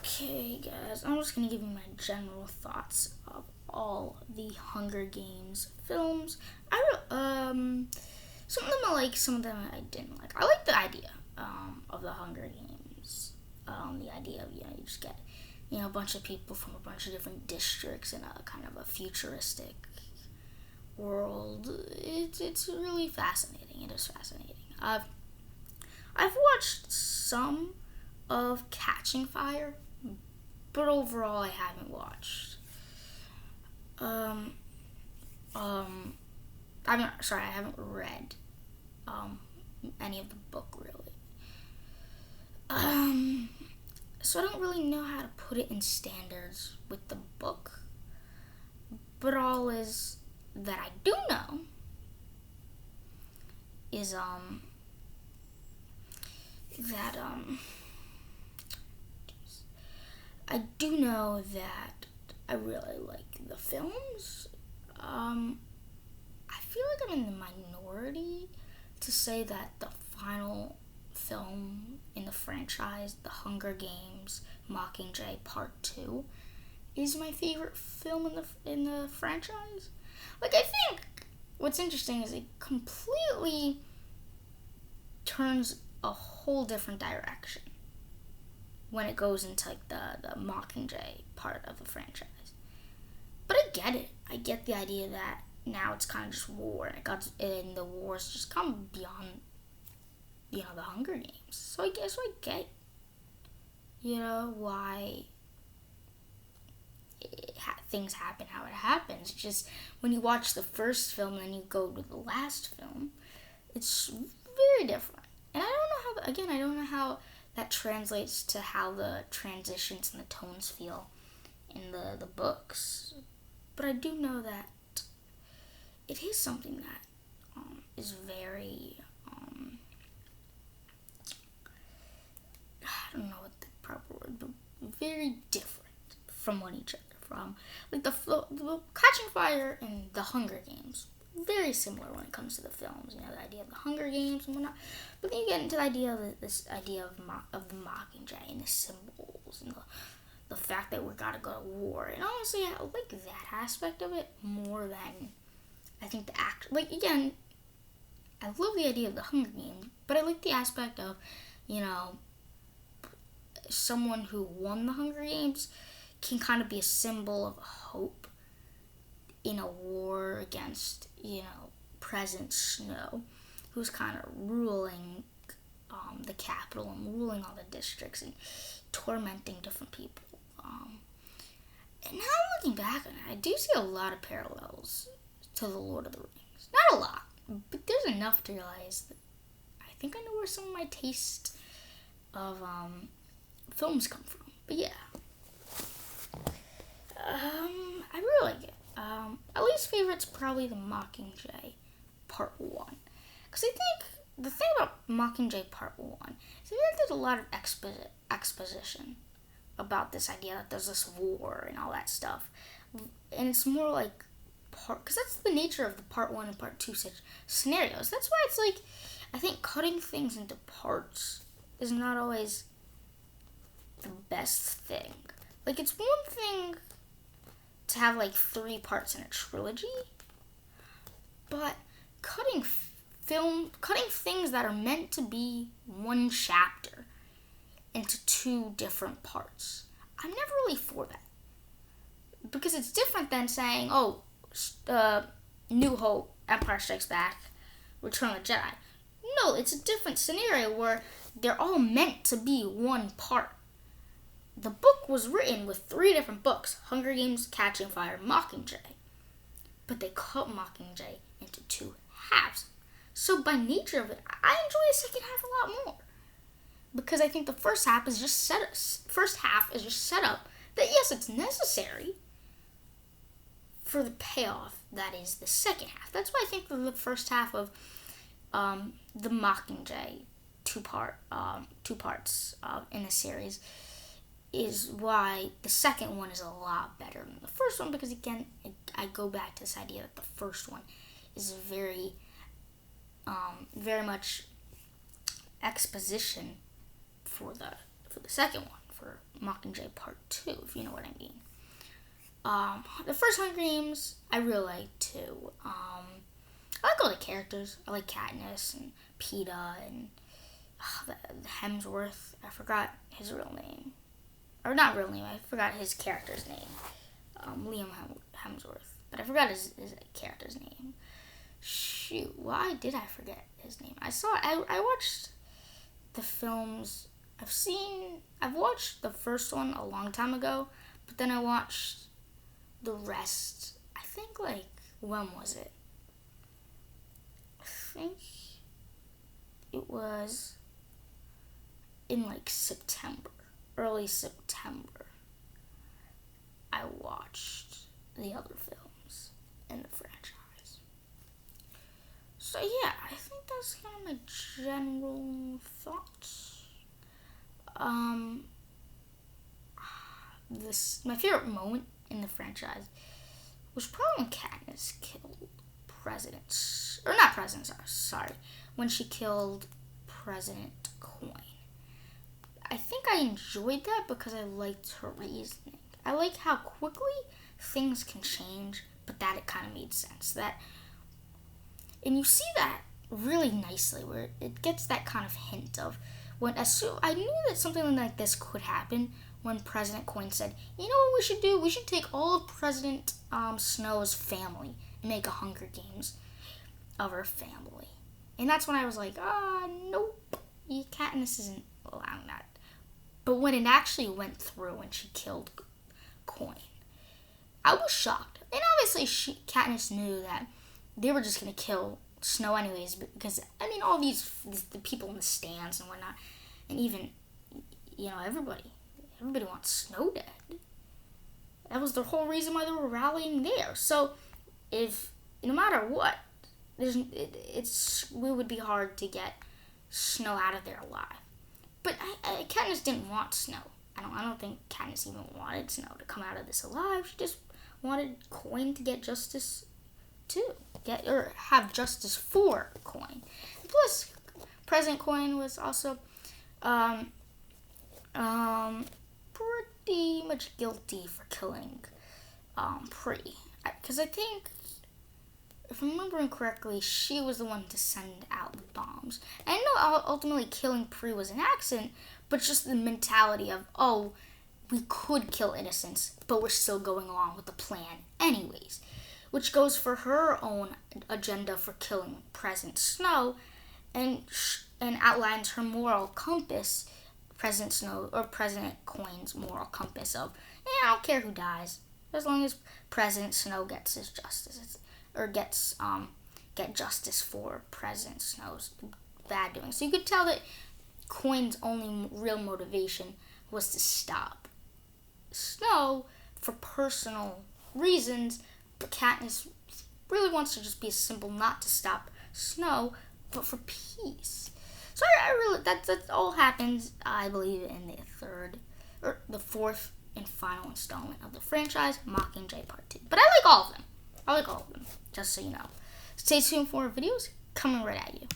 Okay, guys, I'm just gonna give you my general thoughts of all the Hunger Games films. Some of them I like, some of them I didn't like. I like the idea of the Hunger Games. The idea of you just get a bunch of people from a bunch of different districts in a kind of a futuristic world. It's really fascinating. It is fascinating. I've watched some of Catching Fire, but overall I haven't watched. I haven't read any of the book really. So I don't really know how to put it in standards with the book. But all is that I do know is that I do know that I really like the films. I feel like I'm in the minority to say that the final film in the franchise, The Hunger Games Mockingjay Part 2, is my favorite film in the franchise. Like, I think what's interesting is it completely turns a whole different direction when it goes into like the Mockingjay part of the franchise. But I get it. I get the idea that now it's kind of just war, and the wars just come beyond, the Hunger Games. So I guess I get, why things happen how it happens. It's just when you watch the first film and then you go to the last film, it's very different. And I don't know how that translates to how the transitions and the tones feel in the books. But I do know that it is something that is very, I don't know what the proper word, but very different from one each other. From like the Catching Fire and the Hunger Games, very similar when it comes to the films. The idea of the Hunger Games and whatnot. But then you get into the idea of this idea of the Mockingjay and the symbols and the fact that we gotta go to war. And honestly, I like that aspect of it more than I think the act. Like, again, I love the idea of the Hunger Games, but I like the aspect of, someone who won the Hunger Games can kind of be a symbol of hope in a war against, President Snow, who's kind of ruling the capital and ruling all the districts and tormenting different people. And now looking back on it, I do see a lot of parallels to The Lord of the Rings. Not a lot, but there's enough to realize that I think I know where some of my taste of films come from. But yeah. I really like it. My least favorite's probably the Mockingjay Part 1. Because I think the thing about Mockingjay Part 1 is I feel like there's a lot of exposition about this idea that there's this war and all that stuff. And it's more like because that's the nature of the Part 1 and Part 2 scenarios. That's why it's like, I think cutting things into parts is not always the best thing. Like, it's one thing to have like 3 parts in a trilogy, but cutting things that are meant to be one chapter into 2 different parts, I'm never really for that, because it's different than saying, New Hope, Empire Strikes Back, Return of the Jedi. No, it's a different scenario where they're all meant to be one part. The book was written with 3 different books: Hunger Games, Catching Fire, Mockingjay. But they cut Mockingjay into 2 halves. So by nature of it, I enjoy the second half a lot more. Because I think the first half is just set up that yes, it's necessary for the payoff that is the second half. That's why I think the first half of the Mockingjay two parts in the series is why the second one is a lot better than the first one, because again, I go back to this idea that the first one is very much exposition for the second one, for for Mockingjay Part 2, if you know what I mean. The first Hunger Games, I really liked too. I like all the characters. I like Katniss and Peeta and the Hemsworth. I forgot his real name. Or not real name, I forgot his character's name. Liam Hemsworth. But I forgot his character's name. Shoot, why did I forget his name? I watched the films. I've watched the first one a long time ago, but then I watched the rest, I think, like, when was it? I think it was in, like, September, early September. I watched the other films in the franchise. So, yeah, I think that's kind of my general thoughts. My favorite moment in the franchise was probably when Katniss killed when she killed President Coin. I think I enjoyed that because I liked her reasoning. I like how quickly things can change, but that it kind of made sense. And you see that really nicely, where it gets that kind of hint of I knew that something like this could happen when President Coin said, "You know what we should do? We should take all of President Snow's family and make a Hunger Games of her family." And that's when I was like, nope, Katniss isn't allowing that. But when it actually went through and she killed Coin, I was shocked. And obviously Katniss knew that they were just going to kill Snow anyways, because, I mean, all the people in the stands and whatnot, and even, everybody wants Snow dead. That was the whole reason why they were rallying there. So, no matter what, it would be hard to get Snow out of there alive. But Katniss didn't want Snow. I don't think Katniss even wanted Snow to come out of this alive. She just wanted Coin to get justice too. Or have justice for Coin. Plus, President Coin was also pretty much guilty for killing Pri. Because I think, if I'm remembering correctly, she was the one to send out the bombs. And I know ultimately killing Pri was an accident, but just the mentality of, we could kill innocents, but we're still going along with the plan anyways. Which goes for her own agenda for killing President Snow, and outlines her moral compass, President Snow, or President Coin's moral compass of, I don't care who dies, as long as President Snow gets his justice, or get justice for President Snow's bad doing. So you could tell that Coin's only real motivation was to stop Snow for personal reasons, but Katniss really wants to just be simple, not to stop Snow, but for peace. So that all happens, I believe, in the fourth and final installment of the franchise, Mockingjay Part 2. But I like all of them, just so you know. Stay tuned for more videos coming right at you.